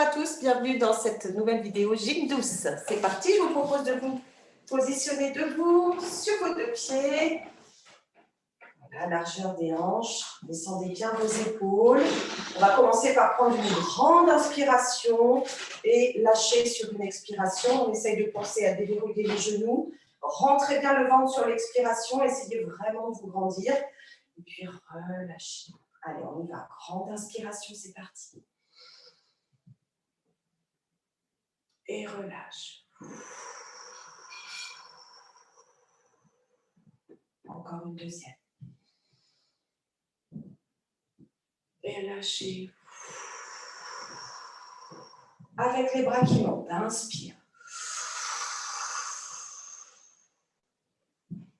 à tous, bienvenue dans cette nouvelle vidéo Gym douce. C'est parti, je vous propose de vous positionner debout sur vos deux pieds. La largeur des hanches, descendez bien vos épaules. On va commencer par prendre une grande inspiration et lâcher sur une expiration. On essaye de penser à déverrouiller les genoux. Rentrez bien le ventre sur l'expiration, essayez vraiment de vous grandir. Et puis relâchez. Allez, on y va. Grande inspiration, c'est parti. Et relâche. Encore une deuxième. Et lâchez. Avec les bras qui montent, inspire.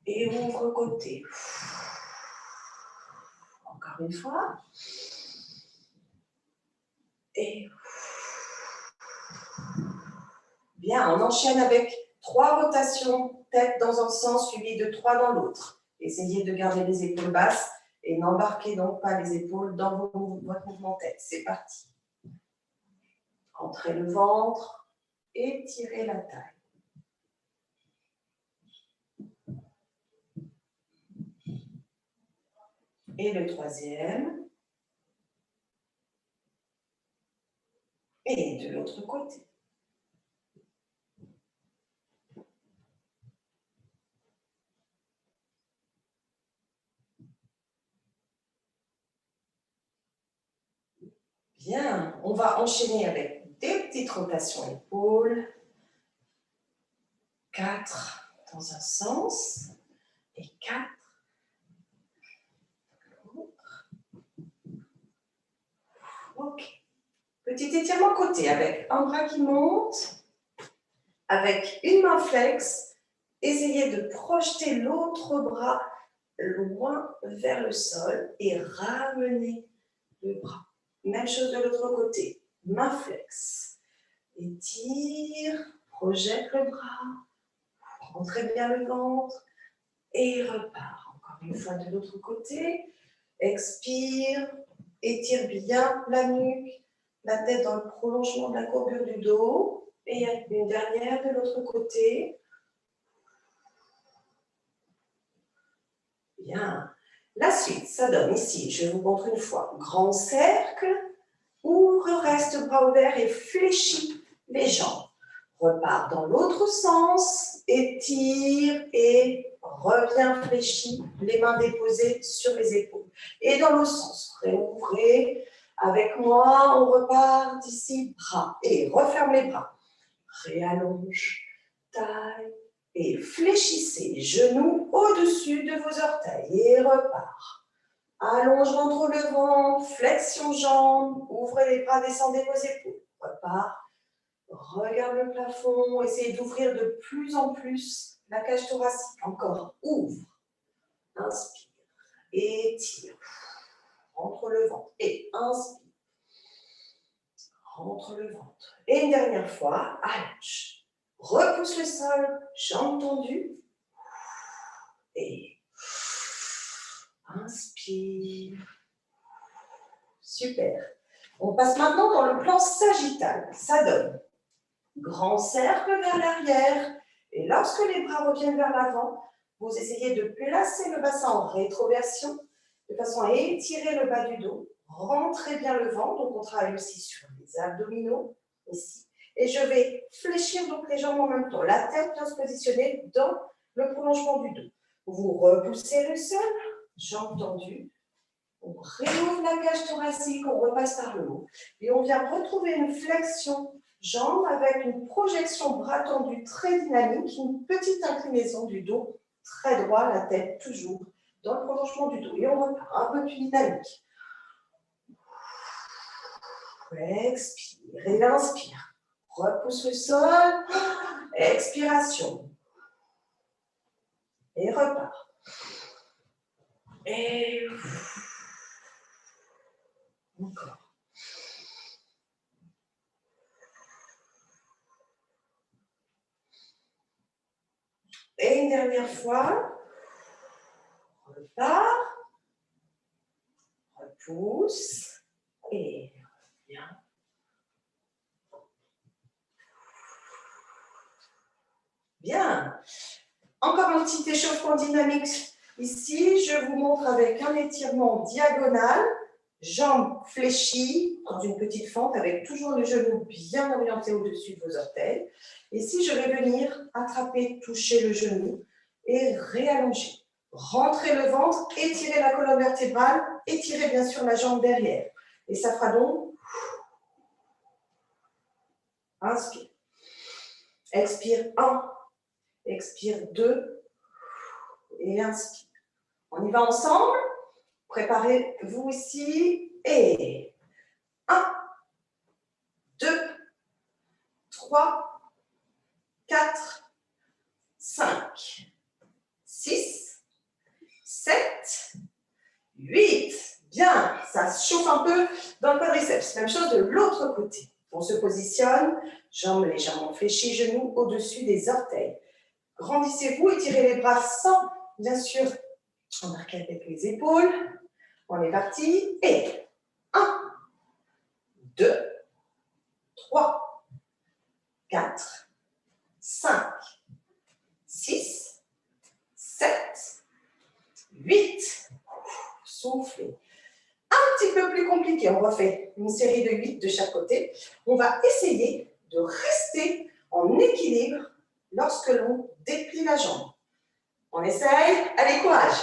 Et ouvre côté. Encore une fois. Et bien, on enchaîne avec 3 rotations, tête dans un sens, suivi de 3 dans l'autre. Essayez de garder les épaules basses et n'embarquez donc pas les épaules dans votre mouvement tête. C'est parti. Entrez le ventre, étirez la taille. Et le troisième. Et de l'autre côté. Bien, on va enchaîner avec des petites rotations épaules. 4 dans un sens et 4 dans l'autre. Ok. Petit étirement côté avec un bras qui monte, avec une main flex. Essayez de projeter l'autre bras loin vers le sol et ramener le bras. Même chose de l'autre côté. Main flex. Étire, projette le bras, rentrez bien le ventre et repart. Encore une fois de l'autre côté. Expire, étire bien la nuque, la tête dans le prolongement de la courbure du dos. Et une dernière de l'autre côté. Bien. La suite, ça donne ici, je vous montre une fois, grand cercle, ouvre, reste bras ouverts et fléchis les jambes. Repart dans l'autre sens, étire et reviens fléchi, les mains déposées sur les épaules. Et dans l'autre sens, réouvrez. Avec moi, on repart d'ici, bras. Et referme les bras. Réallonge, taille. Et fléchissez les genoux au-dessus de vos orteils. Et repart. Allonge ventre le ventre, flexion jambes, ouvrez les bras, descendez vos épaules. Repart. Regarde le plafond, essayez d'ouvrir de plus en plus la cage thoracique. Encore, ouvre. Inspire. Étire. Rentre le ventre. Et inspire. Rentre le ventre. Et une dernière fois, allonge. Repousse le sol, jambes tendues. Et inspire. Super. On passe maintenant dans le plan sagittal. Ça donne grand cercle vers l'arrière. Et lorsque les bras reviennent vers l'avant, vous essayez de placer le bassin en rétroversion de façon à étirer le bas du dos. Rentrez bien le ventre. Donc on travaille aussi sur les abdominaux ici. Et je vais fléchir donc les jambes en même temps. La tête vient se positionner dans le prolongement du dos. Vous repoussez le sol, jambes tendues. On réouvre la cage thoracique, on repasse par le haut. Et on vient retrouver une flexion jambes avec une projection bras tendus très dynamique, une petite inclinaison du dos très droit, la tête toujours dans le prolongement du dos. Et on repart un peu plus dynamique. Expire et inspire. Repousse le sol. Expiration. Et repart. Et encore. Et une dernière fois. Repart. Repousse. Et revient. Bien. Encore un petit échauffement dynamique ici. Je vous montre avec un étirement diagonal, jambes fléchies dans une petite fente avec toujours le genou bien orienté au-dessus de vos orteils. Ici, je vais venir attraper, toucher le genou et réallonger. Rentrez le ventre, étirez la colonne vertébrale, étirez bien sûr la jambe derrière. Et ça fera donc, inspire. Expire 1, expire 2 et inspire. On y va ensemble. Préparez-vous ici et 1, 2, 3, 4, 5, 6, 7, 8. Bien, ça se chauffe un peu dans le quadriceps. Même chose de l'autre côté. On se positionne, jambes légèrement fléchies, genoux au-dessus des orteils. Grandissez-vous, étirez les bras sans, bien sûr, embarquer avec les épaules. On est parti. Et 1, 2, 3, 4, 5, 6, 7, 8. Soufflez. Un petit peu plus compliqué. On refait une série de 8 de chaque côté. On va essayer de rester en équilibre lorsque l'on déplie la jambe. On essaye. Allez, courage.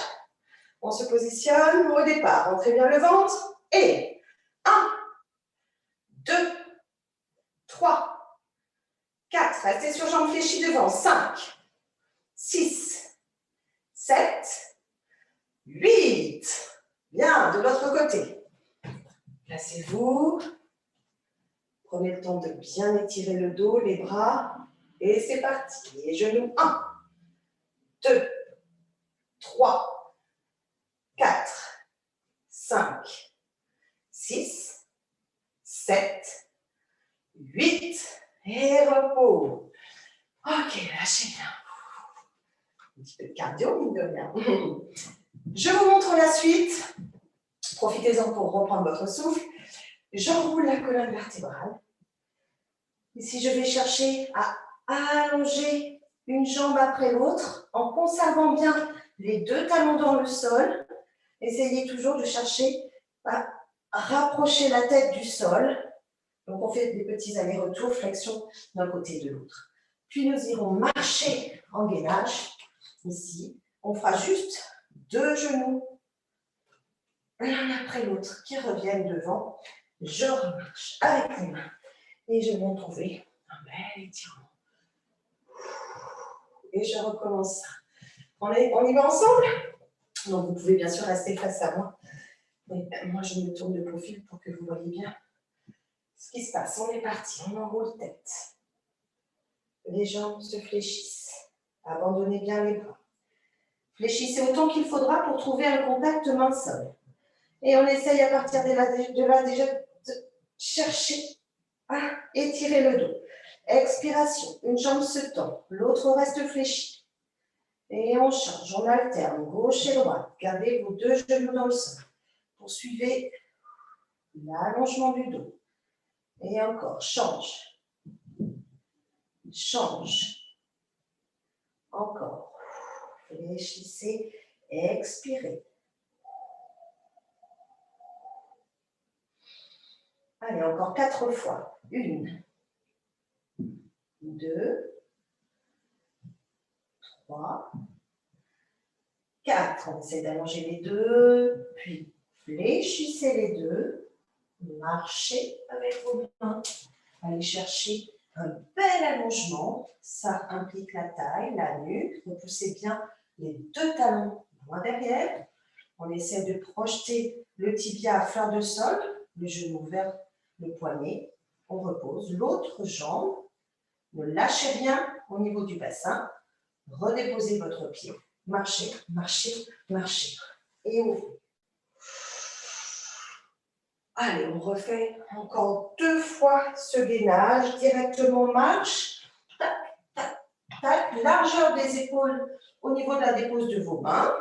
On se positionne au départ. Rentrez bien le ventre. Et 1, 2, 3, 4. Restez sur jambes fléchies devant. 5, 6, 7, 8. Bien, de l'autre côté. Placez-vous. Prenez le temps de bien étirer le dos, les bras. Et c'est parti. Les genoux. 1, 2, 3, 4, 5, 6, 7, 8. Et repos. Ok, lâchez bien. Un petit peu de cardio, mine de rien. Je vous montre la suite. Profitez-en pour reprendre votre souffle. J'enroule la colonne vertébrale. Ici, je vais chercher à allonger une jambe après l'autre en conservant bien les deux talons dans le sol. Essayez toujours de chercher à rapprocher la tête du sol. Donc, on fait des petits allers-retours, flexion d'un côté et de l'autre. Puis, nous irons marcher en gainage. Ici, on fera juste 2 genoux, l'un après l'autre, qui reviennent devant. Je remarche avec les mains et je viens trouver un bel étirement. Et je recommence ça. On y va ensemble? Donc, vous pouvez bien sûr rester face à moi. Mais moi, je me tourne de profil pour que vous voyez bien ce qui se passe. On est parti, on enroule tête. Les jambes se fléchissent. Abandonnez bien les bras. Fléchissez autant qu'il faudra pour trouver un contact main-sol. Et on essaye à partir de là déjà de chercher à étirer le dos. Expiration, une jambe se tend, l'autre reste fléchie. Et on change, on alterne, gauche et droite. Gardez vos 2 genoux dans le sol. Poursuivez l'allongement du dos. Et encore, change. Change. Encore. Fléchissez, expirez. Allez, encore 4 fois. 1, 2, 3, 4. On essaie d'allonger les deux, puis fléchissez les deux. Marchez avec vos mains. Allez chercher un bel allongement. Ça implique la taille, la nuque. Repoussez bien les 2 talons loin derrière. On essaie de projeter le tibia à fleur de sol, le genou vers le poignet. On repose l'autre jambe. Ne lâchez rien au niveau du bassin. Redéposez votre pied. Marchez, marchez, marchez. Et ouvrez. Allez, on refait encore 2 fois ce gainage. Directement marche. Tac, tac, tac. Largeur des épaules au niveau de la dépose de vos mains.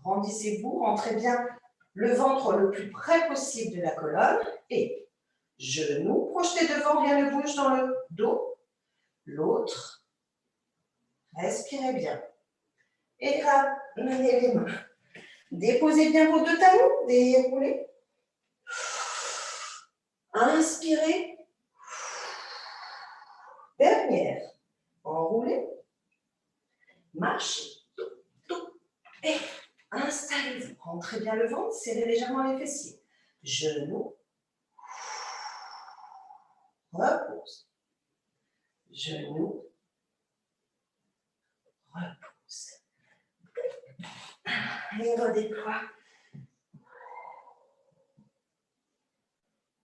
Grandissez-vous, rentrez bien le ventre le plus près possible de la colonne. Et genoux projetés devant, rien ne bouge dans le dos. L'autre. Respirez bien. Et ramenez les mains. Déposez bien vos deux talons, déroulez. Inspirez. Dernière. Enroulez. Marchez. Et installez-vous. Rentrez bien le ventre, serrez légèrement les fessiers. Genoux. Repose. Genoux. Repose. Et redéploie.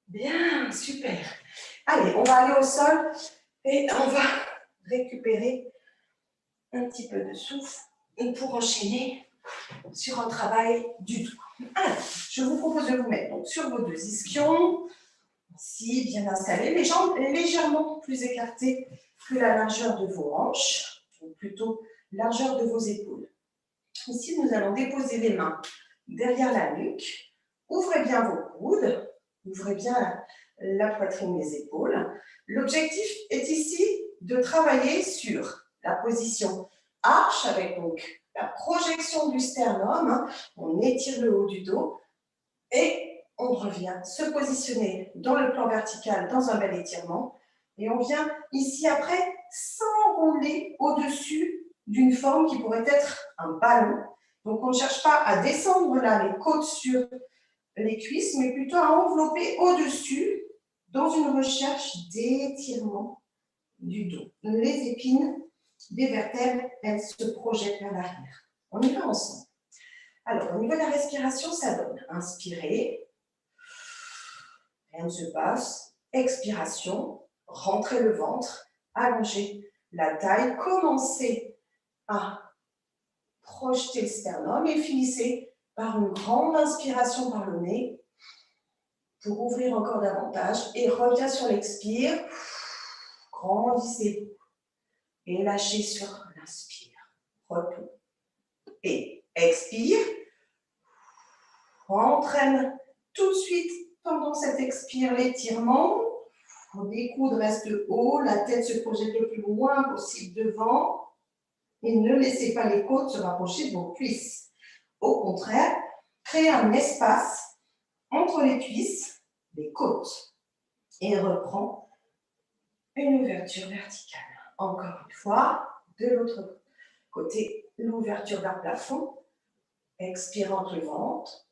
Bien, super. Allez, on va aller au sol et on va récupérer un petit peu de souffle pour enchaîner sur un travail du dos. Alors, je vous propose de vous mettre donc, sur vos deux ischions, ici bien installés, les jambes légèrement plus écartées que la largeur de vos hanches, ou plutôt largeur de vos épaules. Ici, nous allons déposer les mains derrière la nuque. Ouvrez bien vos coudes, ouvrez bien la poitrine, les épaules. L'objectif est ici de travailler sur la position arche avec donc la projection du sternum. On étire le haut du dos et on revient se positionner dans le plan vertical dans un bel étirement. Et on vient ici après s'enrouler au-dessus d'une forme qui pourrait être un ballon. Donc on ne cherche pas à descendre là les côtes sur les cuisses, mais plutôt à envelopper au-dessus dans une recherche d'étirement du dos. Les épines des vertèbres, elles se projettent vers l'arrière. On y va ensemble. Alors, au niveau de la respiration, ça donne. Inspirez, rien ne se passe. Expiration, rentrez le ventre, allongez la taille, commencez à projeter le sternum et finissez par une grande inspiration par le nez pour ouvrir encore davantage et reviens sur l'expire, grandissez et lâchez sur l'inspire, repos et expire, entraîne tout de suite pendant cet expire l'étirement, les coudes restent hauts, la tête se projette le plus loin possible devant et ne laissez pas les côtes se rapprocher de vos cuisses. Au contraire, créez un espace entre les cuisses, les côtes et reprend une ouverture verticale. Encore une fois, de l'autre côté, l'ouverture vers le plafond. Expire entre le ventre,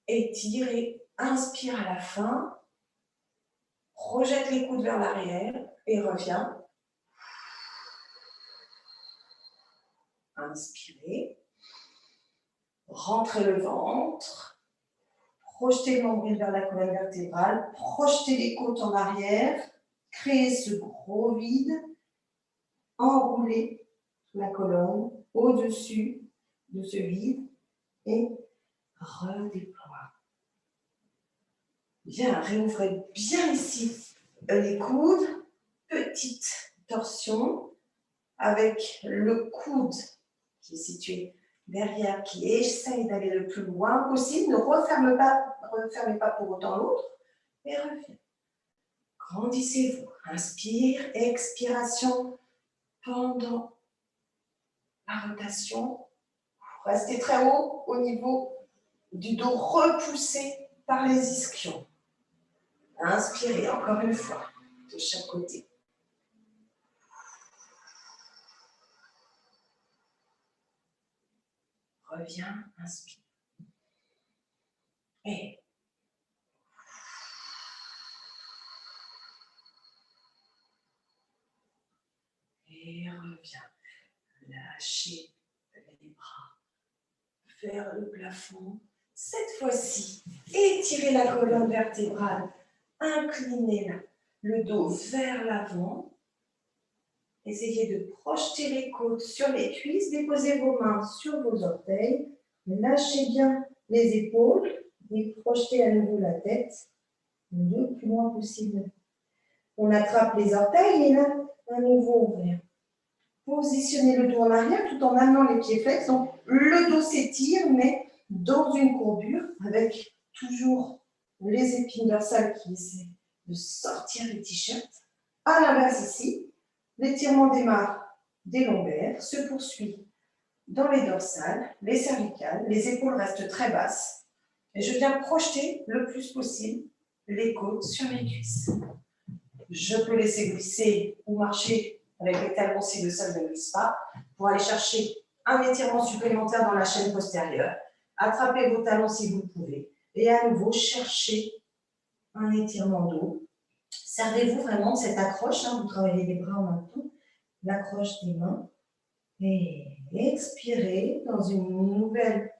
étire et inspire à la fin. Projette les coudes vers l'arrière et reviens. Inspirez. Rentrez le ventre. Projetez le nombril vers la colonne vertébrale. Projetez les côtes en arrière. Créez ce gros vide. Enroulez la colonne au-dessus de ce vide et redéploie. Bien, réouvrez bien ici les coudes. Petite torsion avec le coude qui est situé derrière, qui essaye d'aller le plus loin possible. Ne refermez pas pour autant l'autre et reviens. Grandissez-vous. Inspire, expiration pendant la rotation. Restez très haut au niveau du dos, repoussé par les ischions. Inspirez encore une fois de chaque côté. Reviens, inspire. Et reviens. Lâchez les bras vers le plafond. Cette fois-ci, étirez la colonne vertébrale. Inclinez le dos vers l'avant. Essayez de projeter les côtes sur les cuisses. Déposez vos mains sur vos orteils. Lâchez bien les épaules et projetez à nouveau la tête le plus loin possible. On attrape les orteils et là, à nouveau ouvert. Positionnez le dos en arrière tout en amenant les pieds flex. Donc, le dos s'étire, mais dans une courbure avec toujours les épines dorsales qui essaient de sortir les t-shirts. À l'inverse ici, l'étirement démarre des lombaires se poursuit dans les dorsales, les cervicales, les épaules restent très basses. Et je viens projeter le plus possible les côtes sur mes cuisses. Je peux laisser glisser ou marcher avec les talons si le sol ne glisse pas pour aller chercher un étirement supplémentaire dans la chaîne postérieure. Attrapez vos talons si vous le pouvez. Et à nouveau, cherchez un étirement dos. Servez-vous vraiment de cette accroche. Vous travaillez les bras en même temps. L'accroche des mains. Et expirez dans une nouvelle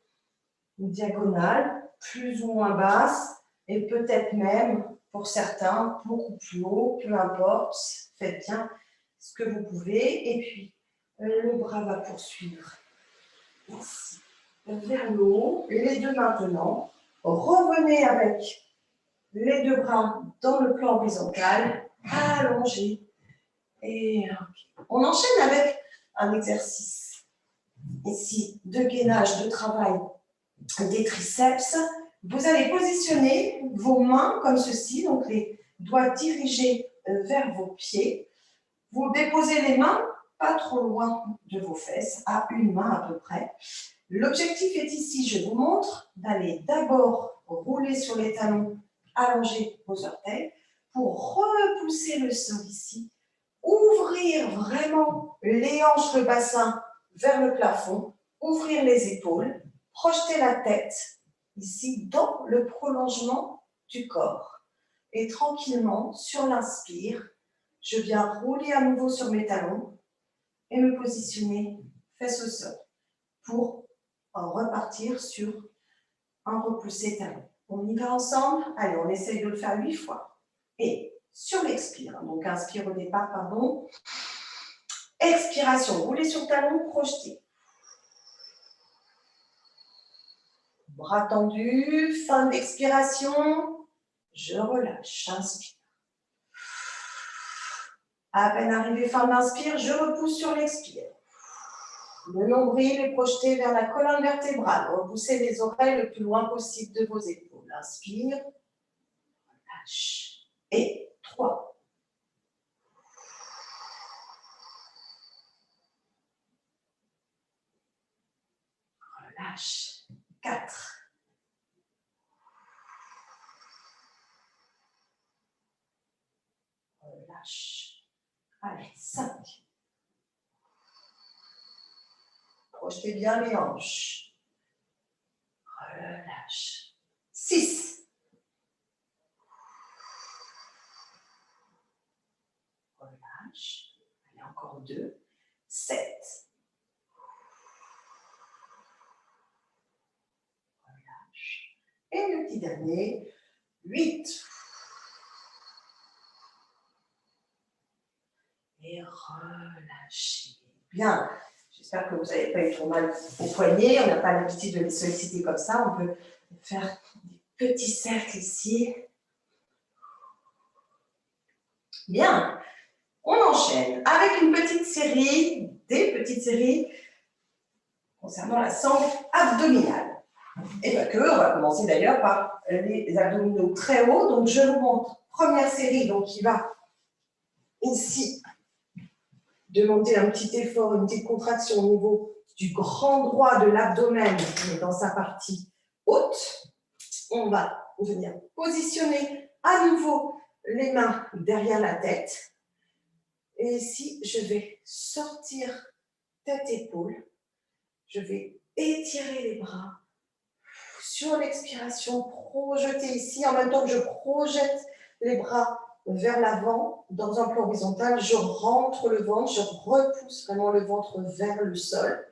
diagonale, plus ou moins basse, et peut-être même, pour certains, beaucoup plus haut, peu importe, faites bien ce que vous pouvez. Et puis, le bras va poursuivre ici, vers le haut, les deux maintenant. Revenez avec les deux bras dans le plan horizontal, allongés. Et on enchaîne avec un exercice ici de gainage, de travail des triceps. Vous allez positionner vos mains comme ceci, donc les doigts dirigés vers vos pieds. Vous déposez les mains pas trop loin de vos fesses, à une main à peu près. L'objectif est ici, je vous montre, d'aller d'abord rouler sur les talons, allonger vos orteils, pour repousser le sol ici, ouvrir vraiment les hanches, le bassin vers le plafond, ouvrir les épaules, projeter la tête ici dans le prolongement du corps. Et tranquillement, sur l'inspire, je viens rouler à nouveau sur mes talons et me positionner fesses au sol pour repartir sur un repoussé talon. On y va ensemble? Allez, on essaye de le faire 8 fois. Et sur l'expire, donc inspire au départ, pardon. Expiration, roulez sur talon, projetez. Bras tendus, fin de l'expiration, je relâche, inspire. À peine arrivé fin d'inspire, je repousse sur l'expire. Le nombril est projeté vers la colonne vertébrale. Repoussez les oreilles le plus loin possible de vos épaules. Inspire, relâche. Et 3. Relâche. 4. Relâche. Allez, 5. Projetez bien les hanches. Relâche. 6. Relâche. Allez, encore 2. 7. Relâche. Et le petit dernier, 8. Et relâchez. Bien. J'espère que vous n'avez pas eu trop mal au poignet. On n'a pas l'habitude de les solliciter comme ça. On peut faire des petits cercles ici. Bien. On enchaîne avec une petite série, des petites séries concernant la sangle abdominale. Et pas que, on va commencer d'ailleurs par les abdominaux très hauts. Donc je vous montre première série donc, qui va ici demander un petit effort, une petite contraction au niveau du grand droit de l'abdomen, mais dans sa partie haute. On va venir positionner à nouveau les mains derrière la tête. Et ici, je vais sortir tête-épaule. Je vais étirer les bras. Sur l'expiration, projeter ici. En même temps que je projette les bras vers l'avant, dans un plan horizontal, je rentre le ventre, je repousse vraiment le ventre vers le sol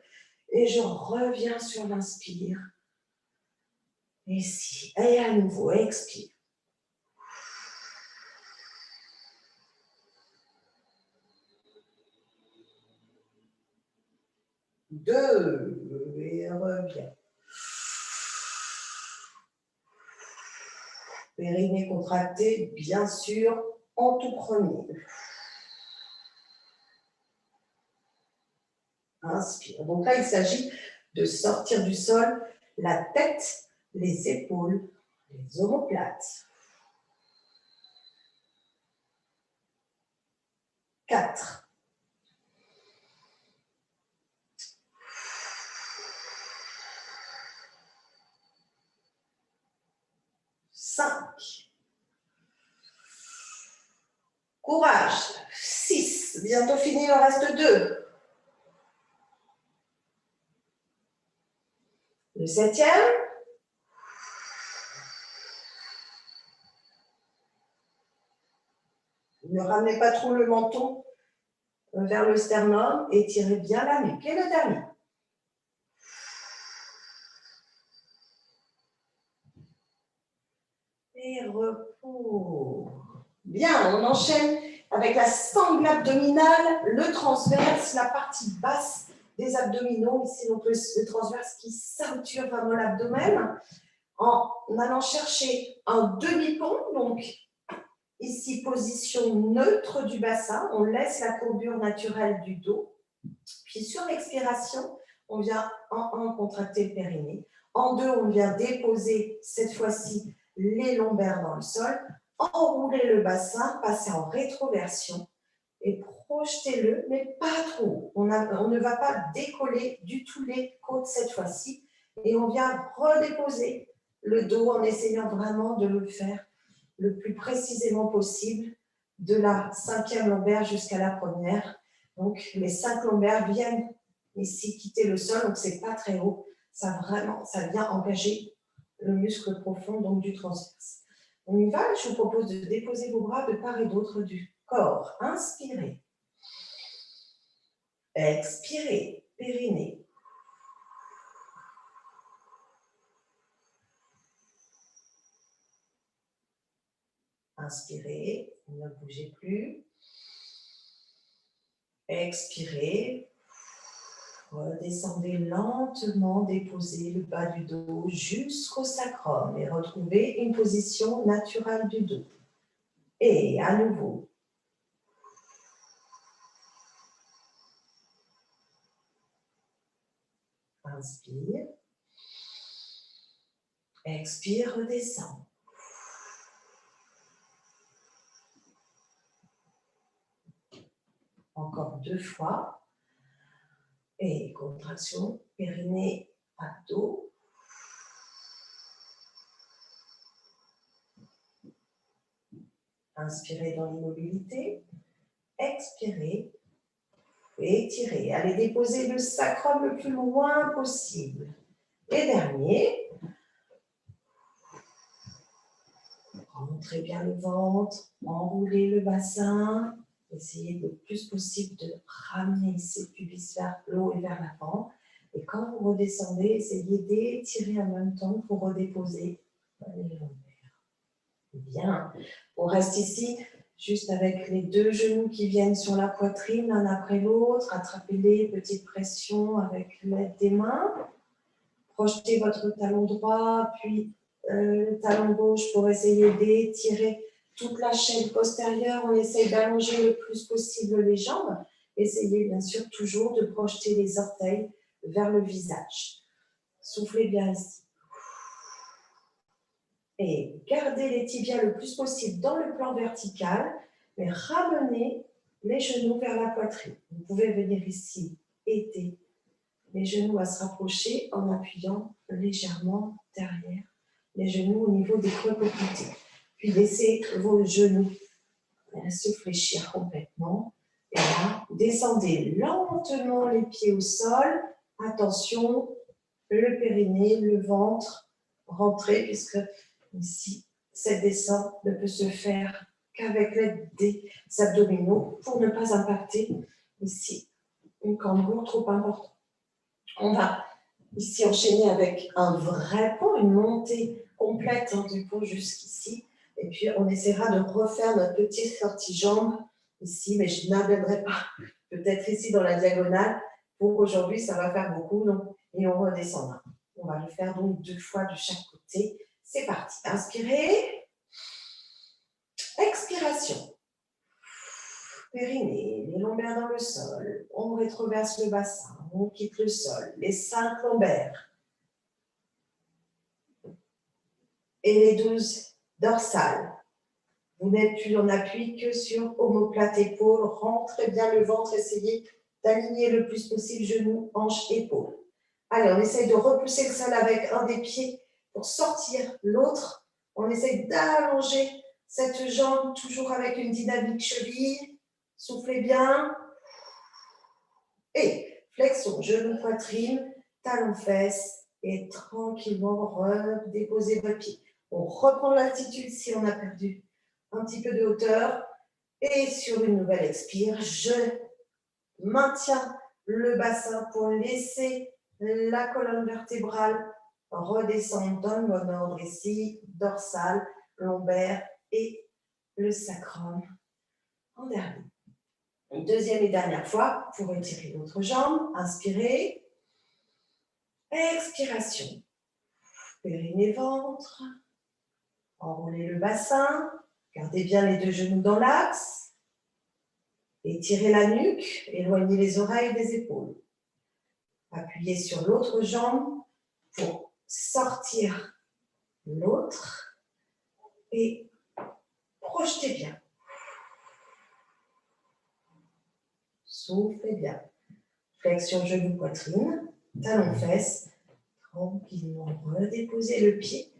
et je reviens sur l'inspire. Ici, et à nouveau, expire. Deux, et reviens. Périnée contracté, bien sûr, en tout premier. Inspire. Donc là, il s'agit de sortir du sol la tête, les épaules, les omoplates. 4. Courage. 6. Bientôt fini, il en reste 2. Le 7e. Ne ramenez pas trop le menton vers le sternum et tirez bien la nuque. Et le dernier. Et repos. Bien, on enchaîne avec la sangle abdominale, le transverse, la partie basse des abdominaux. Ici, donc le transverse qui ceinture vraiment l'abdomen. En allant chercher un demi-pont, donc ici, position neutre du bassin. On laisse la courbure naturelle du dos. Puis sur l'expiration, on vient en 1 contracter le périnée. En 2, on vient déposer cette fois-ci les lombaires dans le sol, enrouler le bassin, passer en rétroversion et projetez-le, mais pas trop. On ne va pas décoller du tout les côtes cette fois-ci et on vient redéposer le dos en essayant vraiment de le faire le plus précisément possible de la 5e lombaire jusqu'à la 1re. Donc, les 5 lombaires viennent ici quitter le sol, donc c'est pas très haut. Ça vient engager le muscle profond donc du transverse. On y va, je vous propose de déposer vos bras de part et d'autre du corps. Inspirez. Expirez, périnée. Inspirez, ne bougez plus. Expirez. Redescendez lentement, déposez le bas du dos jusqu'au sacrum et retrouvez une position naturelle du dos. Et à nouveau. Inspire. Expire, redescend. Encore 2 fois. Et contraction, périnée, abdos. Inspirez dans l'immobilité. Expirez. Et étirez. Allez déposer le sacrum le plus loin possible. Et dernier. Rentrez bien le ventre. Enroulez le bassin. Essayez le plus possible de ramener ces pubis vers le haut et vers l'avant. Et quand vous redescendez, essayez d'étirer en même temps pour redéposer les lombaires. Bien. On reste ici juste avec les 2 genoux qui viennent sur la poitrine, l'un après l'autre. Attrapez-les, petite pression avec l'aide des mains. Projetez votre talon droit, puis le talon gauche pour essayer d'étirer toute la chaîne postérieure. On essaye d'allonger le plus possible les jambes. Essayez bien sûr toujours de projeter les orteils vers le visage. Soufflez bien ici. Et gardez les tibias le plus possible dans le plan vertical, mais ramenez les genoux vers la poitrine. Vous pouvez venir ici aider les genoux à se rapprocher en appuyant légèrement derrière les genoux au niveau des creux poplités. Puis laissez vos genoux se fléchir complètement. Et là, descendez lentement les pieds au sol. Attention, le périnée, le ventre, rentrez, puisque ici, cette descente ne peut se faire qu'avec l'aide des abdominaux pour ne pas impacter ici une cambrure trop importante. On va ici enchaîner avec un vrai pont, une montée complète du pont jusqu'ici. Et puis, on essaiera de refaire notre petite sortie-jambe ici, mais je n'amènerai pas peut-être ici dans la diagonale. Pour aujourd'hui, ça va faire beaucoup, donc, et on redescendra. On va le faire donc 2 fois de chaque côté. C'est parti. Inspirez. Expiration. Périnée, les lombaires dans le sol. On rétroverse le bassin. On quitte le sol. Les 5 lombaires. Et les 12 dorsales. Vous n'êtes plus en appui que sur omoplate épaule. Rentrez bien le ventre. Essayez d'aligner le plus possible genoux, hanches, épaules. Allez, on essaye de repousser le sol avec un des pieds pour sortir l'autre. On essaye d'allonger Cette jambe toujours avec une dynamique cheville. Soufflez bien. Et flexion, genou, poitrine, talon, fesses. Et tranquillement, redéposez votre pied. On reprend l'altitude si on a perdu un petit peu de hauteur. Et sur une nouvelle expire, je maintiens le bassin pour laisser la colonne vertébrale redescendre dans le bon ordre ici, dorsale, lombaire et le sacrum en dernier. Une deuxième et dernière fois, pour étirer l'autre jambe, inspirez, expiration, périnée, ventre, enroulez le bassin, gardez bien les deux genoux dans l'axe, étirez la nuque, éloignez les oreilles des épaules. Appuyez sur l'autre jambe pour sortir l'autre et projetez bien. Soufflez bien. Flexion genou, poitrine, talon, fesses. Tranquillement, redéposez le pied.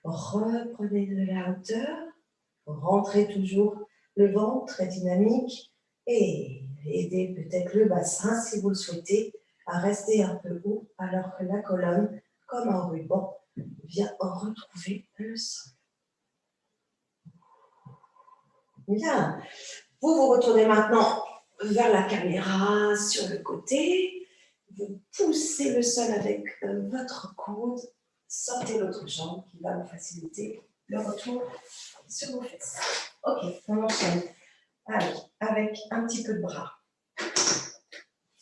Reprenez de la hauteur. Rentrez toujours le ventre très dynamique et aidez peut-être le bassin si vous le souhaitez à rester un peu haut alors que la colonne, comme un ruban, vient retrouver le sol. Bien. Vous retournez maintenant vers la caméra sur le côté. Vous poussez le sol avec votre coude. Sortez l'autre jambe qui va vous faciliter le retour sur vos fesses. Ok, on enchaîne. Allez, avec un petit peu de bras.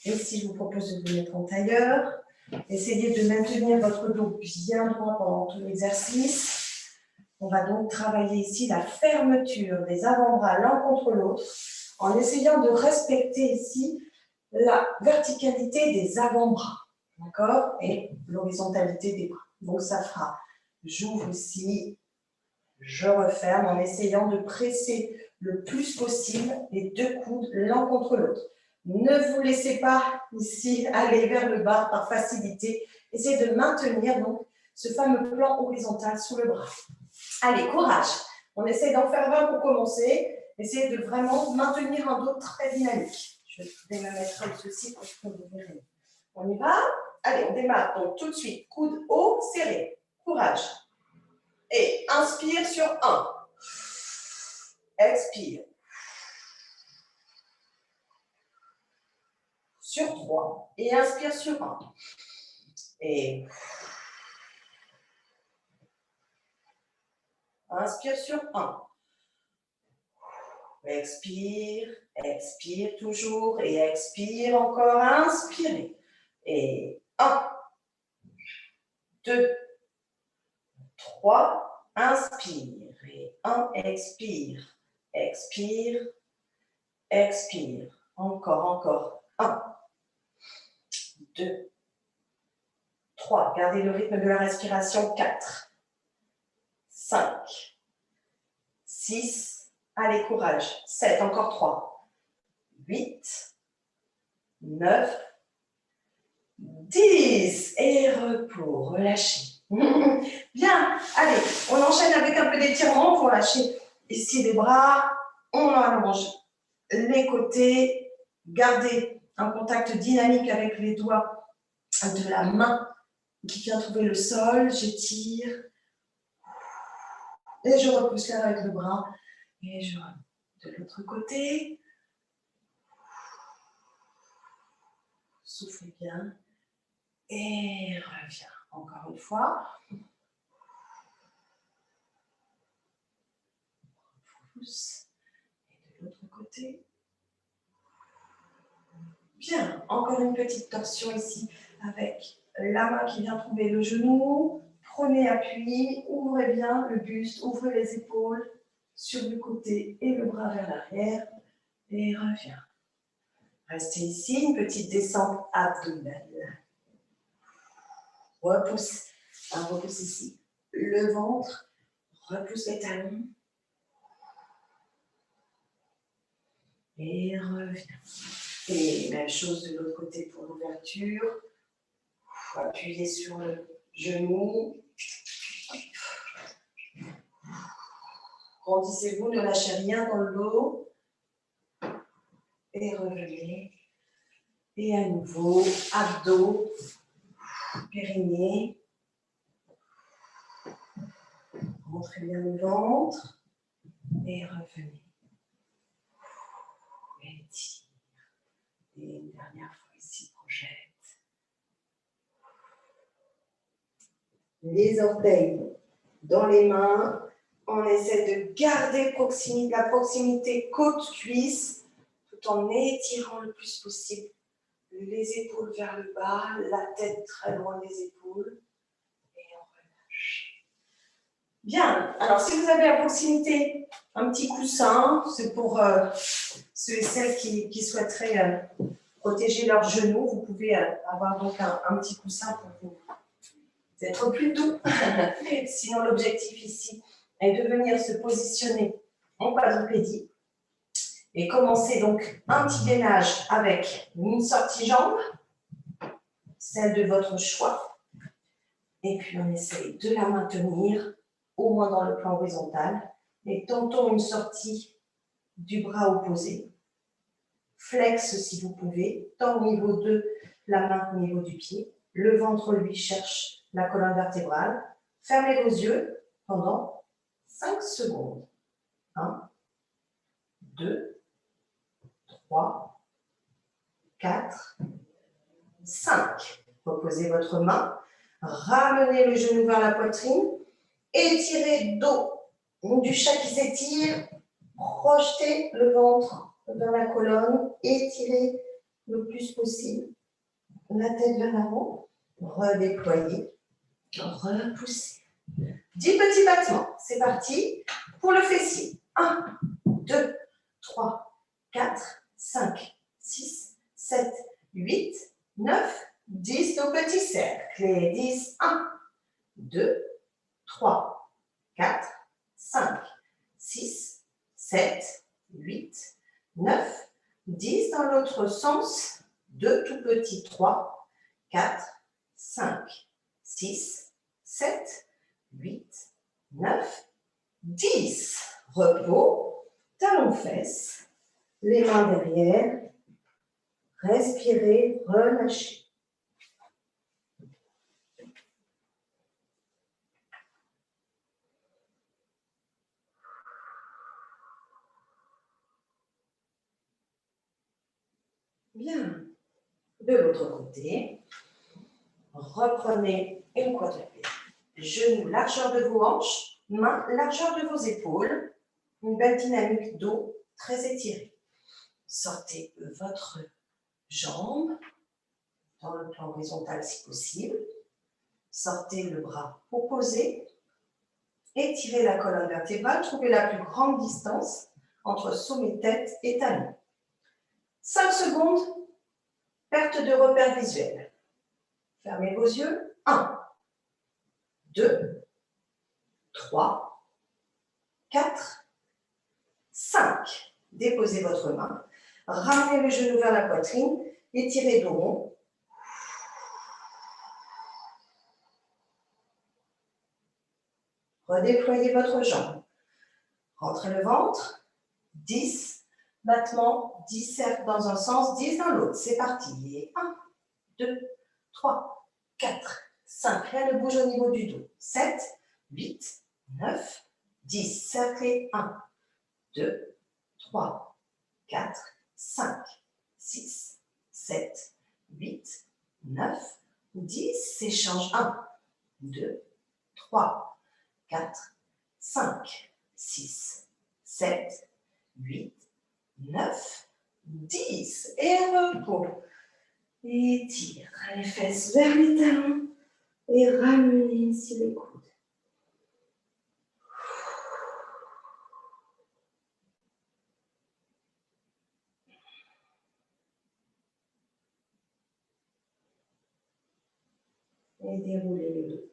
Et si je vous propose de vous mettre en tailleur, essayez de maintenir votre dos bien droit pendant tout l'exercice. On va donc travailler ici la fermeture des avant-bras l'un contre l'autre en essayant de respecter ici la verticalité des avant-bras, d'accord, et l'horizontalité des bras. Donc ça fera, j'ouvre ici, je referme en essayant de presser le plus possible les deux coudes l'un contre l'autre. Ne vous laissez pas ici aller vers le bas par facilité. Essayez de maintenir donc ce fameux plan horizontal sous le bras. Allez, courage. On essaie d'en faire 20 pour commencer. Essayez de vraiment maintenir un dos très dynamique. Je vais me mettre comme ceci pour que vous verrez. On y va? Allez, on démarre. Donc tout de suite, coude haut, serré. Courage. Et inspire sur 1. Expire. Sur 3. Et inspire sur 1. Et inspire sur 1. Expire, expire toujours et expire encore, inspirez. Et 1, 2, 3, inspire. Et 1, expire, expire, expire. Encore. 1, 2, 3. Gardez le rythme de la respiration. 4, 5, 6. Allez, courage. 7, encore 3. 8, 9, 10. Et repos, relâchez. Bien, allez, on enchaîne avec un peu d'étirement pour lâcher ici les bras. On allonge les côtés. Gardez un contact dynamique avec les doigts de la main qui vient trouver le sol. J'étire. Et je repousse l'air avec le bras. Et je remonte de l'autre côté. Soufflez bien. Et reviens. Encore une fois. Pousse. Et de l'autre côté. Bien. Encore une petite torsion ici avec la main qui vient trouver le genou. Prenez appui. Ouvrez bien le buste. Ouvrez les épaules sur le côté et le bras vers l'arrière. Et reviens. Restez ici. Une petite descente abdominale. Repousse. Repousse ici. Le ventre. Repousse les talons. Et reviens. Et même chose de l'autre côté pour l'ouverture. Appuyez sur le genou. Grandissez-vous, ne lâchez rien dans le dos. Et revenez. Et à nouveau, abdos, périnée. Rentrez bien le ventre. Et revenez. Et tire. Et une dernière fois ici, projette. Les orteils dans les mains. On essaie de garder la proximité côte-cuisse tout en étirant le plus possible les épaules vers le bas, la tête très loin des épaules et on relâche. Bien, alors si vous avez à proximité un petit coussin, c'est pour ceux et celles qui souhaiteraient protéger leurs genoux, vous pouvez avoir donc un petit coussin pour vous être plus doux. Sinon l'objectif ici est de venir se positionner en quadrupédie et commencer donc un petit gainage avec une sortie jambe, celle de votre choix, et puis on essaye de la maintenir au moins dans le plan horizontal et tentons une sortie du bras opposé, flex si vous pouvez, tant au niveau de la main qu'au niveau du pied, le ventre lui cherche la colonne vertébrale, fermez vos yeux pendant 5 secondes. 1, 2, 3, 4, 5. Reposez votre main, ramenez le genou vers la poitrine, étirez dos du chat qui s'étire, projetez le ventre vers la colonne, étirez le plus possible la tête vers l'avant, redéployez, repoussez. 10 petits battements, c'est parti pour le fessier. 1, 2, 3, 4, 5, 6, 7, 8, 9, 10, nos petits cercles. Et 10, 1, 2, 3, 4, 5, 6, 7, 8, 9, 10 dans l'autre sens. 2 tout petits, 3, 4, 5, 6, 7, 8, 9, 10. Repos, talons fesses, les mains derrière. Respirez, relâchez. Bien. De l'autre côté, reprenez une quadrupède. Genoux, largeur de vos hanches, mains, largeur de vos épaules. Une belle dynamique dos très étirée. Sortez votre jambe dans le plan horizontal si possible. Sortez le bras opposé. Étirez la colonne vertébrale. Trouvez la plus grande distance entre sommet tête et talon. 5 secondes, perte de repère visuel. Fermez vos yeux. 1, 2, 3, 4, 5. Déposez votre main. Ramenez le genou vers la poitrine. Étirez dos rond. Redéployez votre jambe. Rentrez le ventre. 10 battements, 10 cercles dans un sens, 10 dans l'autre. C'est parti. Et 1, 2, 3, 4, 5. Rien ne bouge au niveau du dos. 7, 8, 9, 10. Cerclez. 1, 2, 3, 4, 5, 6, 7, 8, 9, 10. S'échange. 1, 2, 3, 4, 5, 6, 7, 8, 9, 10. Et repos. Étire les fesses vers les talons et ramenez ici les coudes. Et déroulez le dos.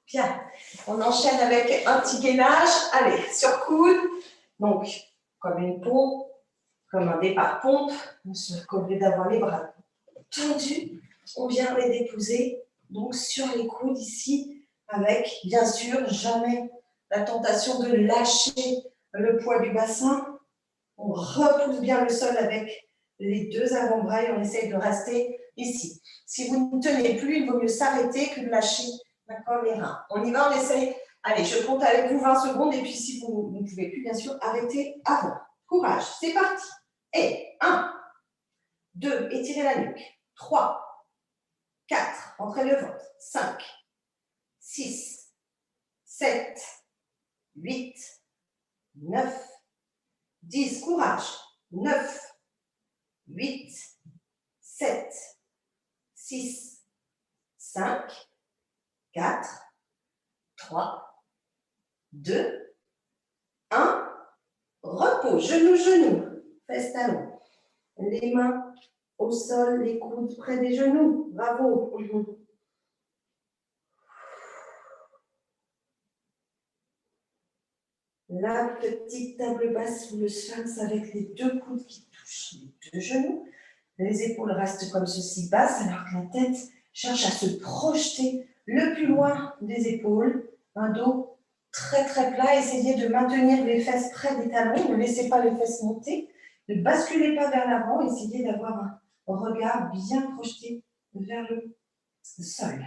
Bien, on enchaîne avec un petit gainage. Allez, sur coude. Donc, comme une pompe, comme un départ pompe. Au lieu d'avoir les bras tendus, on vient les déposer donc sur les coudes ici, avec bien sûr jamais la tentation de lâcher le poids du bassin. On repousse bien le sol avec les deux avant-bras et on essaye de rester ici. Si vous ne tenez plus, il vaut mieux s'arrêter que de lâcher, d'accord, les reins. On y va, on essaye. Allez, je compte avec vous 20 secondes et puis si vous ne pouvez plus, bien sûr, arrêtez avant. Courage, c'est parti. Et 1, 2, étirez la nuque. 3, 4, entrez le ventre. 5, 6, 7, 8, 9, 10, courage. 9, 8, 7, 6, 5, 4, 3, 2, 1. Repos, genoux, genoux, fesses, talons. Les mains au sol, les coudes près des genoux. Bravo. La petite table basse sous le sphinx avec les deux coudes qui touchent les deux genoux. Les épaules restent comme ceci basses alors que la tête cherche à se projeter le plus loin des épaules. Un dos très très plat. Essayez de maintenir les fesses près des talons. Ne laissez pas les fesses monter. Ne basculez pas vers l'avant. Essayez d'avoir un regard bien projeté vers le sol.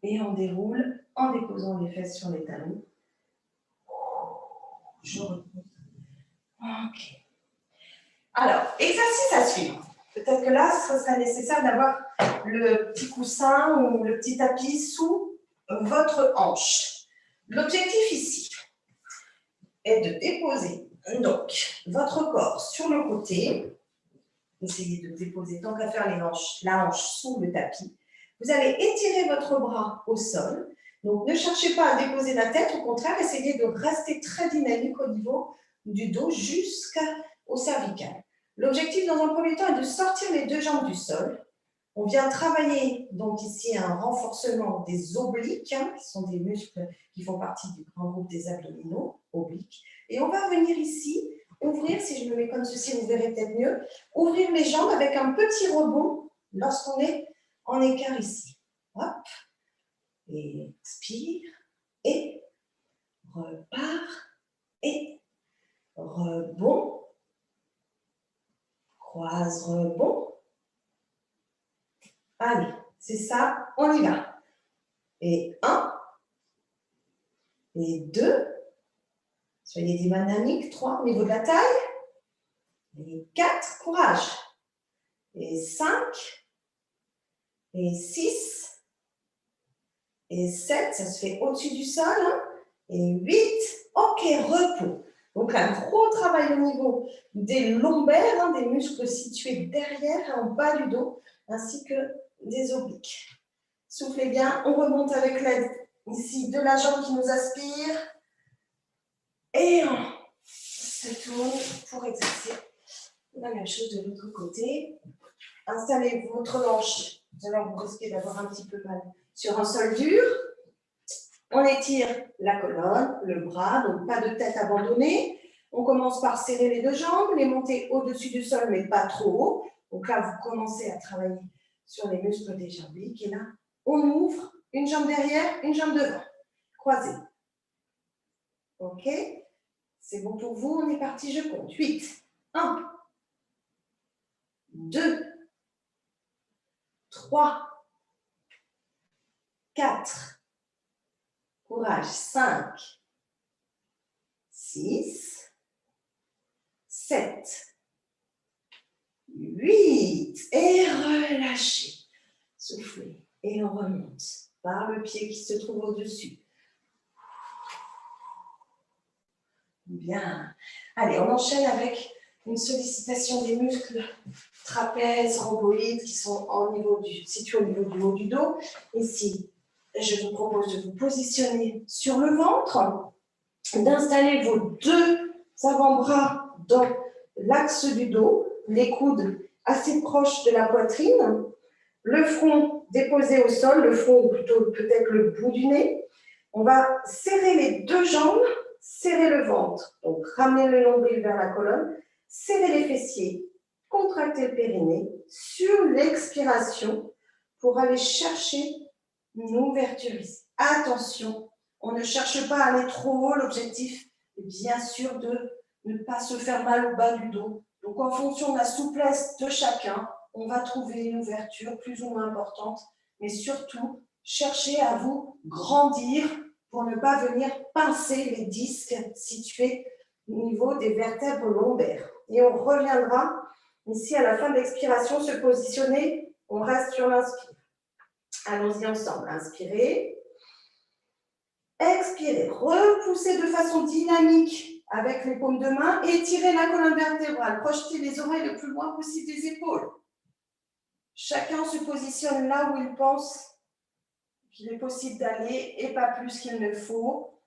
Et on déroule en déposant les fesses sur les talons. Je repose. Ok. Alors, exercice à suivre. Peut-être que là, ce serait nécessaire d'avoir le petit coussin ou le petit tapis sous votre hanche. L'objectif ici est de déposer donc votre corps sur le côté. Essayez de déposer tant qu'à faire la hanche sous le tapis. Vous allez étirer votre bras au sol. Donc, ne cherchez pas à déposer la tête. Au contraire, essayez de rester très dynamique au niveau du dos jusqu'au cervical. L'objectif, dans un premier temps, est de sortir les deux jambes du sol. On vient travailler donc ici un renforcement des obliques, qui sont des muscles qui font partie du grand groupe des abdominaux, obliques. Et on va venir ici ouvrir, si je me mets comme ceci, vous verrez peut-être mieux, ouvrir les jambes avec un petit rebond lorsqu'on est en écart ici. Hop, et expire, et repart, et rebond, croise, rebond. Allez, c'est ça, on y va. Et 1, et 2, soyez dynamiques, 3 au niveau de la taille, et 4, courage, et 5, et 6, et 7, ça se fait au-dessus du sol, hein, et 8, ok, repos. Donc un gros travail au niveau des lombaires, hein, des muscles situés derrière, en bas du dos, ainsi que des obliques. Soufflez bien, on remonte avec l'aide ici de la jambe qui nous aspire. Et on se tourne pour exercer la même chose de l'autre côté. Installez votre hanche. Alors vous risquez d'avoir un petit peu mal sur un sol dur. On étire la colonne, le bras, donc pas de tête abandonnée. On commence par serrer les deux jambes, les monter au-dessus du sol, mais pas trop haut. Donc là, vous commencez à travailler sur les muscles des jambes. Et là, on ouvre une jambe derrière, une jambe devant. Croisez. Ok? C'est bon pour vous, on est parti, je compte. 8. 1, 2, 3, 4. Courage. 5, 6, 7, 8. Et relâchez. Soufflez. Et on remonte par le pied qui se trouve au-dessus. Bien. Allez, on enchaîne avec une sollicitation des muscles trapèzes, rhomboïdes qui sont situés au niveau du haut du dos. Ici, je vous propose de vous positionner sur le ventre, d'installer vos deux avant-bras dans l'axe du dos, les coudes assez proches de la poitrine, le front déposé au sol, le front ou plutôt peut-être le bout du nez. On va serrer les deux jambes, serrer le ventre, donc ramener le nombril vers la colonne, serrer les fessiers, contracter le périnée sur l'expiration pour aller chercher une ouverture ici. Attention, On ne cherche pas à aller trop haut. L'objectif est bien sûr de ne pas se faire mal au bas du dos. Donc, en fonction de la souplesse de chacun, on va trouver une ouverture plus ou moins importante. Mais surtout, cherchez à vous grandir pour ne pas venir pincer les disques situés au niveau des vertèbres lombaires. Et on reviendra ici à la fin de l'expiration, se positionner. On reste sur l'inspire. Allons-y ensemble. Inspirez. Expirez. Repoussez de façon dynamique avec les paumes de main. Étirez la colonne vertébrale. Projetez les oreilles le plus loin possible des épaules. Chacun se positionne là où il pense qu'il est possible d'aller et pas plus qu'il ne faut.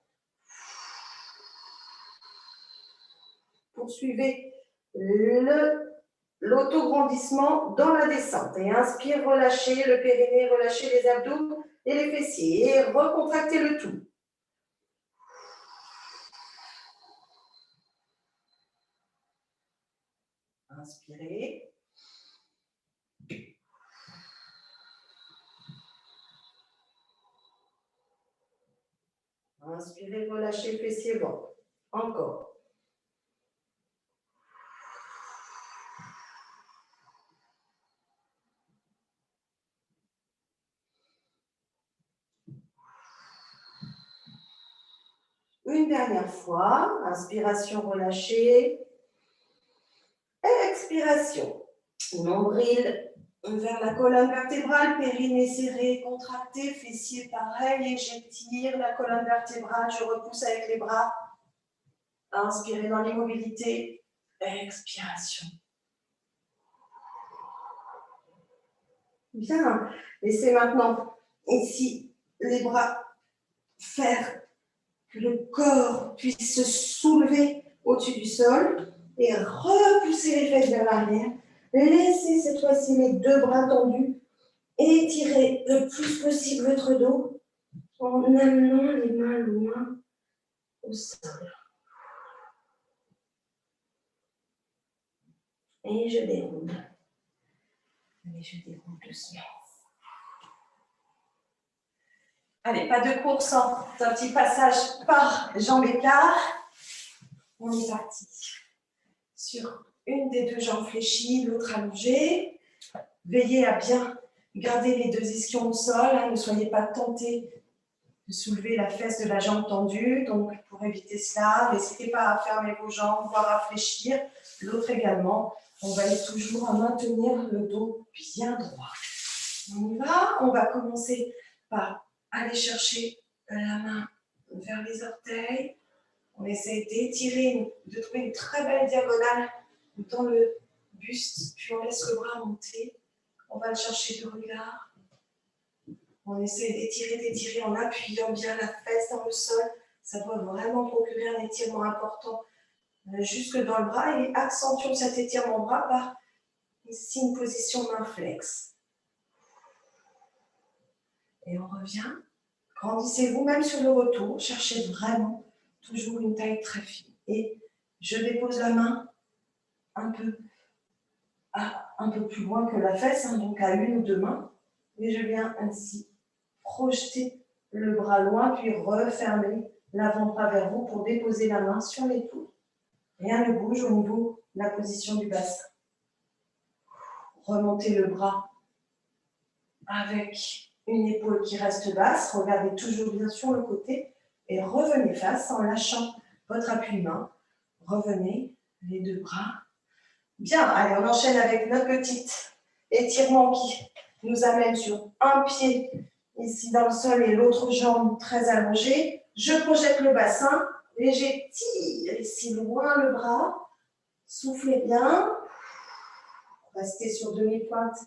Poursuivez l'autograndissement dans la descente. Et inspire, relâchez le périnée, relâchez les abdos et les fessiers. Et recontractez le tout. Inspirez. Inspirez, relâchez, fessiers, ventre. Encore. Une dernière fois. Inspiration, relâchez. Expiration. Nombril vers la colonne vertébrale, périnée serré, contracté, fessier pareil, et j'étire la colonne vertébrale, je repousse avec les bras. Inspirez dans l'immobilité, expiration. Bien, laissez maintenant ici les bras faire que le corps puisse se soulever au-dessus du sol et repousser les fesses vers l'arrière. Laissez cette fois-ci mes deux bras tendus. Étirez le plus possible votre dos en amenant les mains loin au sol. Et je déroule. Et je déroule doucement. Allez, pas de course, hein. C'est un petit passage par jambes écart. On est parti. Sur une des deux jambes fléchies, l'autre allongée. Veillez à bien garder les deux ischions au sol. Hein. Ne soyez pas tentés de soulever la fesse de la jambe tendue. Donc, pour éviter cela, n'hésitez pas à fermer vos jambes, voire à fléchir. L'autre également. On va aller toujours à maintenir le dos bien droit. On y va. On va commencer par aller chercher la main vers les orteils. On essaie d'étirer, de trouver une très belle diagonale dans le buste, puis on laisse le bras monter. On va le chercher du regard. On essaie d'étirer en appuyant bien la fesse dans le sol. Ça doit vraiment procurer un étirement important jusque dans le bras et accentuons cet étirement bras par ici une position main flex. Et on revient. Grandissez-vous même sur le retour. Cherchez vraiment toujours une taille très fine. Et je dépose la main un peu plus loin que la fesse, hein, donc à une ou deux mains. Et je viens ainsi projeter le bras loin, puis refermer l'avant-bras vers vous pour déposer la main sur l'épaule. Rien ne bouge au niveau de la position du bassin. Remontez le bras avec une épaule qui reste basse. Regardez toujours bien sur le côté et revenez face en lâchant votre appui-main. Revenez, les deux bras. Bien, allez, on enchaîne avec notre petit étirement qui nous amène sur un pied ici dans le sol et l'autre jambe très allongée. Je projette le bassin et j'étire ici loin le bras. Soufflez bien. Restez sur demi-pointe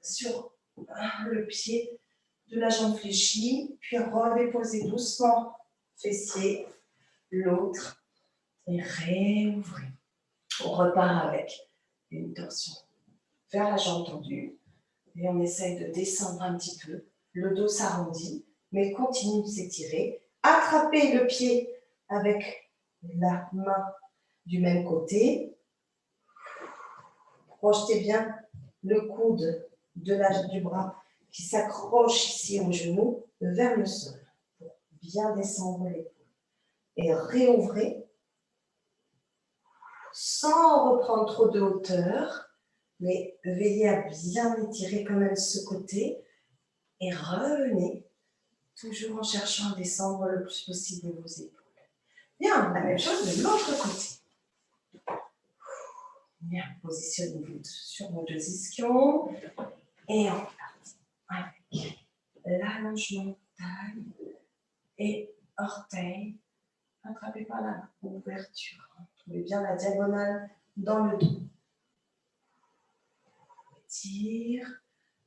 sur le pied de la jambe fléchie. Puis redéposez doucement fessier, l'autre et réouvrez. On repart avec une torsion vers la jambe tendue et on essaye de descendre un petit peu. Le dos s'arrondit, mais continue de s'étirer. Attrapez le pied avec la main du même côté. Projetez bien le coude du bras qui s'accroche ici au genou vers le sol pour bien descendre l'épaule. Et réouvrez, sans reprendre trop de hauteur, mais veillez à bien étirer quand même ce côté. Et revenez, toujours en cherchant à descendre le plus possible vos épaules. Bien, la même chose de l'autre côté. Bien, positionnez-vous sur vos deux ischions. Et on part avec l'allongement de taille et orteil. Attrapez par la ouverture. Trouvez bien la diagonale dans le dos. Étire.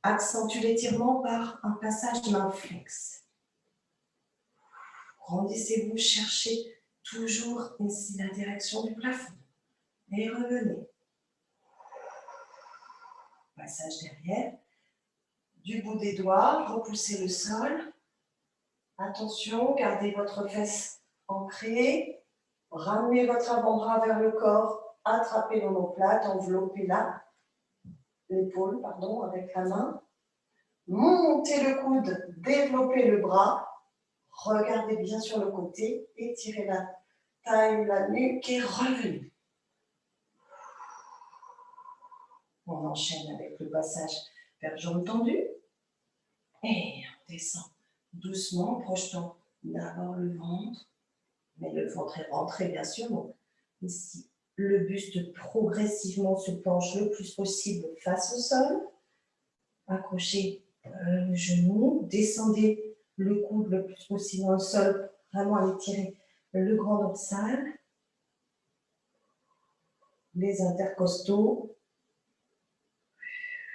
Accentue l'étirement par un passage main flex. Grandissez-vous, cherchez toujours ici la direction du plafond. Et revenez. Passage derrière. Du bout des doigts, repoussez le sol. Attention, gardez votre fesse ancrée. Ramenez votre avant-bras vers le corps. Attrapez l'omoplate, enveloppez-la. L'épaule, pardon, avec la main. Montez le coude, développez le bras. Regardez bien sur le côté, étirez la taille, la nuque et revenez. On enchaîne avec le passage vers jambes tendues. Et on descend doucement, en projetant d'abord le ventre. Mais le ventre est rentré, bien sûr. Donc, ici, le buste progressivement se penche le plus possible face au sol. Accrochez le genou, descendez le coude le plus possible dans le sol, vraiment à étirer le grand dorsal, les intercostaux,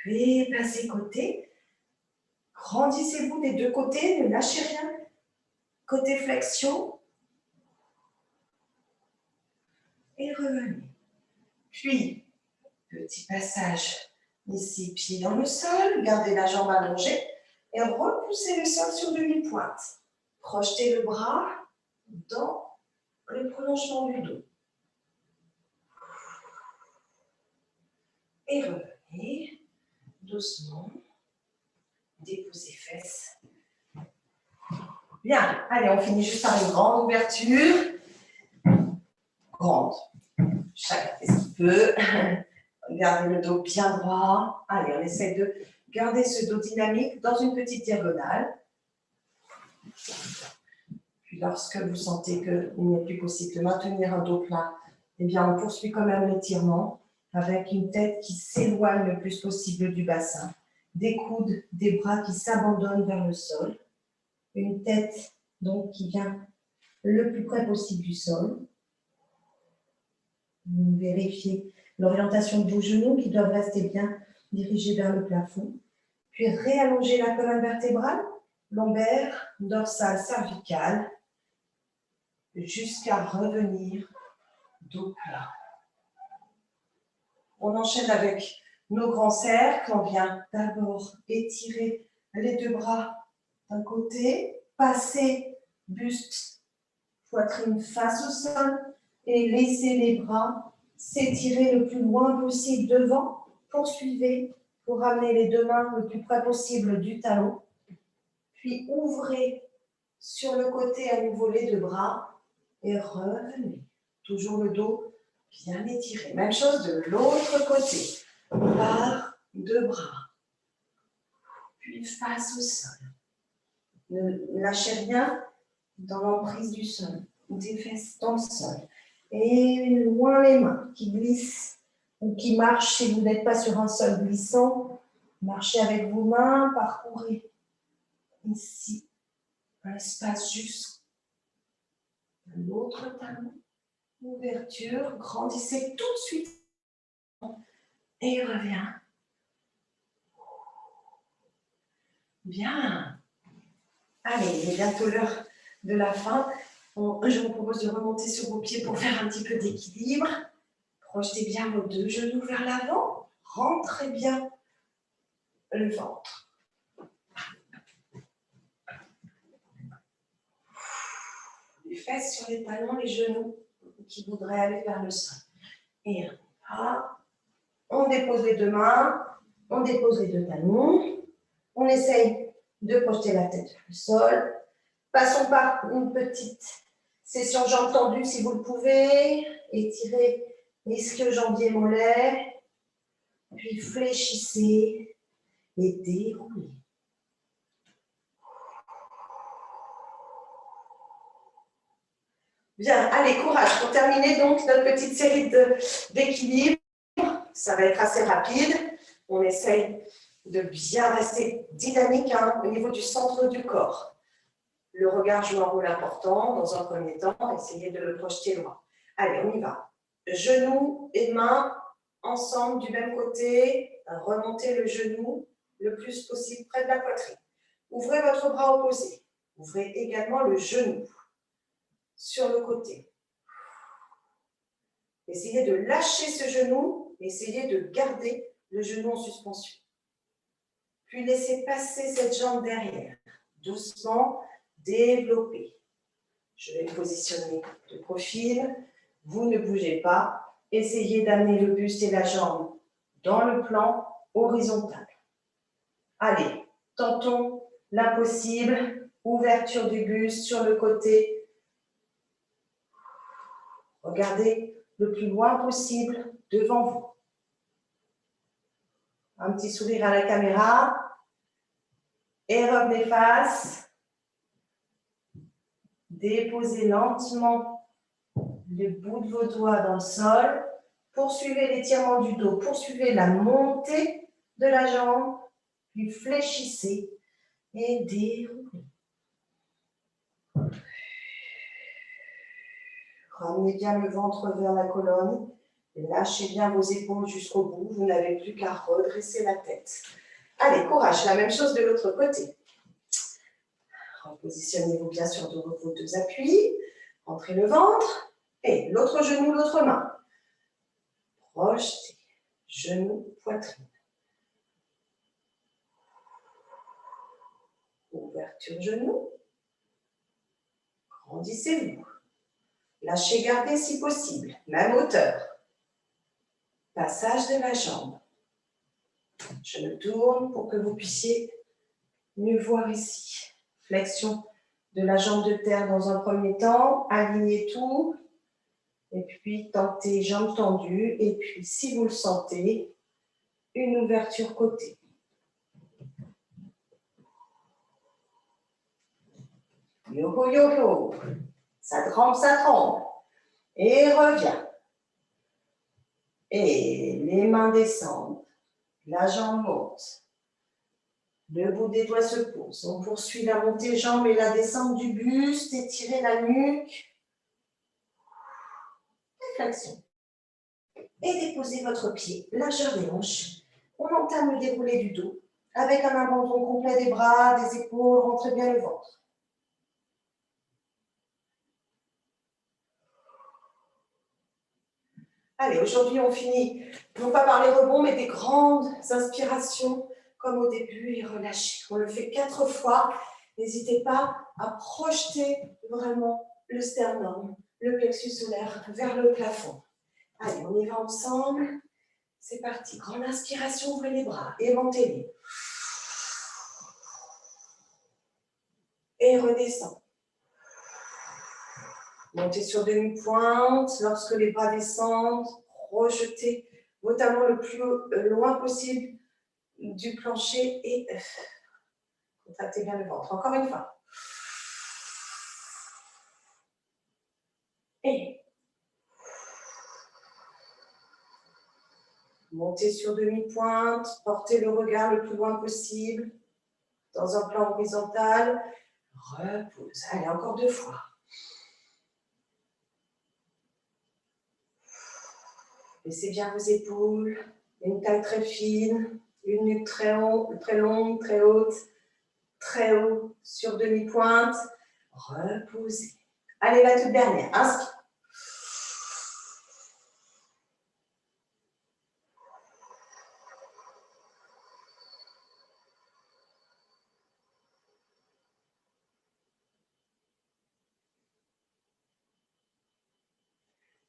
et passez côté. Grandissez-vous des deux côtés, ne lâchez rien. Côté flexion. Et revenez. Puis, petit passage ici, pied dans le sol, gardez la jambe allongée et repoussez le sol sur demi-pointe. Projetez le bras dans le prolongement du dos. Et revenez doucement. Déposez fesses. Bien, allez, on finit juste par une grande ouverture. Grande. Chacun fait ce qu'il peut. Gardez le dos bien droit. Allez, on essaie de garder ce dos dynamique dans une petite diagonale. Puis lorsque vous sentez qu'il n'est plus possible de maintenir un dos plat, eh bien on poursuit quand même l'étirement avec une tête qui s'éloigne le plus possible du bassin, des coudes, des bras qui s'abandonnent vers le sol, une tête donc qui vient le plus près possible du sol. Vérifiez l'orientation de vos genoux qui doivent rester bien dirigés vers le plafond. Puis réallongez la colonne vertébrale, lombaire, dorsale, cervicale, jusqu'à revenir dos plat. On enchaîne avec nos grands cercles. On vient d'abord étirer les deux bras d'un côté, passer buste, poitrine face au sol et laisser les bras s'étirer le plus loin possible devant. Poursuivez pour ramener les deux mains le plus près possible du talon. Puis ouvrez sur le côté à nouveau les deux bras et revenez. Toujours le dos bien étiré. Même chose de l'autre côté. Par deux bras. Puis face au sol. Ne lâchez rien dans l'emprise du sol. Des fesses dans le sol. Et loin les mains qui glissent ou qui marchent si vous n'êtes pas sur un sol glissant. Marchez avec vos mains, parcourez ici un espace jusqu'à l'autre talon. Ouverture, grandissez tout de suite et reviens. Bien. Allez, il est bientôt l'heure de la fin. Je vous propose de remonter sur vos pieds pour faire un petit peu d'équilibre. Projetez bien vos deux genoux vers l'avant. Rentrez bien le ventre. Les fesses sur les talons, les genoux qui voudraient aller vers le sol. Et là, on dépose les deux mains, on dépose les deux talons. On essaye de projeter la tête vers le sol. Passons par une petite session jambes tendues si vous le pouvez. Étirez l'ischio-jambier mollet. Puis fléchissez et déroulez. Bien, allez, courage pour terminer donc notre petite série d'équilibre. Ça va être assez rapide. On essaye de bien rester dynamique au niveau du centre du corps. Le regard joue un rôle important dans un premier temps. Essayez de le projeter loin. Allez, on y va. Genoux et mains ensemble du même côté. Remontez le genou le plus possible près de la poitrine. Ouvrez votre bras opposé. Ouvrez également le genou sur le côté. Essayez de lâcher ce genou. Essayez de garder le genou en suspension. Puis laissez passer cette jambe derrière. Doucement, développez. Je vais me positionner de profil. Vous ne bougez pas. Essayez d'amener le buste et la jambe dans le plan horizontal. Allez, tentons l'impossible. Ouverture du buste sur le côté. Regardez le plus loin possible devant vous. Un petit sourire à la caméra. Et revenez face. Déposez lentement le bout de vos doigts dans le sol. Poursuivez l'étirement du dos. Poursuivez la montée de la jambe. Puis fléchissez et déroulez. Ramenez bien le ventre vers la colonne. Lâchez bien vos épaules jusqu'au bout. Vous n'avez plus qu'à redresser la tête. Allez, courage. La même chose de l'autre côté. Repositionnez-vous bien sur vos deux appuis. Rentrez le ventre. Et l'autre genou, l'autre main. Projetez. Genou, poitrine. Ouverture genou. Grandissez-vous. Lâchez, gardez si possible. Même hauteur. Passage de la jambe. Je me tourne pour que vous puissiez mieux voir ici. Flexion de la jambe de terre dans un premier temps. Alignez tout. Et puis, tentez jambes tendues. Et puis, si vous le sentez, une ouverture côté. Yo, yo, yo. Ça tremble, ça tremble. Et revient. Et les mains descendent. La jambe monte. Le bout des doigts se pose. On poursuit la montée jambe et la descente du buste. Étirez la nuque. Flexion. Et déposez votre pied, largeur des hanches. On entame le déroulé du dos avec un abandon complet des bras, des épaules. Rentrez bien le ventre. Allez, aujourd'hui, on finit, non pas par les rebonds, mais des grandes inspirations, comme au début, et relâchez. On le fait 4 fois. N'hésitez pas à projeter vraiment le sternum, le plexus solaire vers le plafond. Allez, on y va ensemble. C'est parti. Grande inspiration, ouvrez les bras, aimantez-les. Et redescend. Montez sur demi-pointe. Lorsque les bras descendent, projetez vos talons le plus loin possible du plancher et contractez bien le ventre. Encore une fois. Et montez sur demi-pointe. Portez le regard le plus loin possible dans un plan horizontal. Repose. Allez, encore 2 fois. Laissez bien vos épaules, une taille très fine, une nuque très longue, très haute, très haut sur demi-pointe. Reposez. Allez, la toute dernière. Inspire.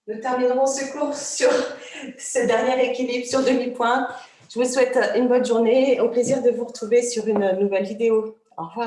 Nous terminerons ce cours sur ce dernier équilibre sur demi-pointe. Je vous souhaite une bonne journée et au plaisir de vous retrouver sur une nouvelle vidéo. Au revoir.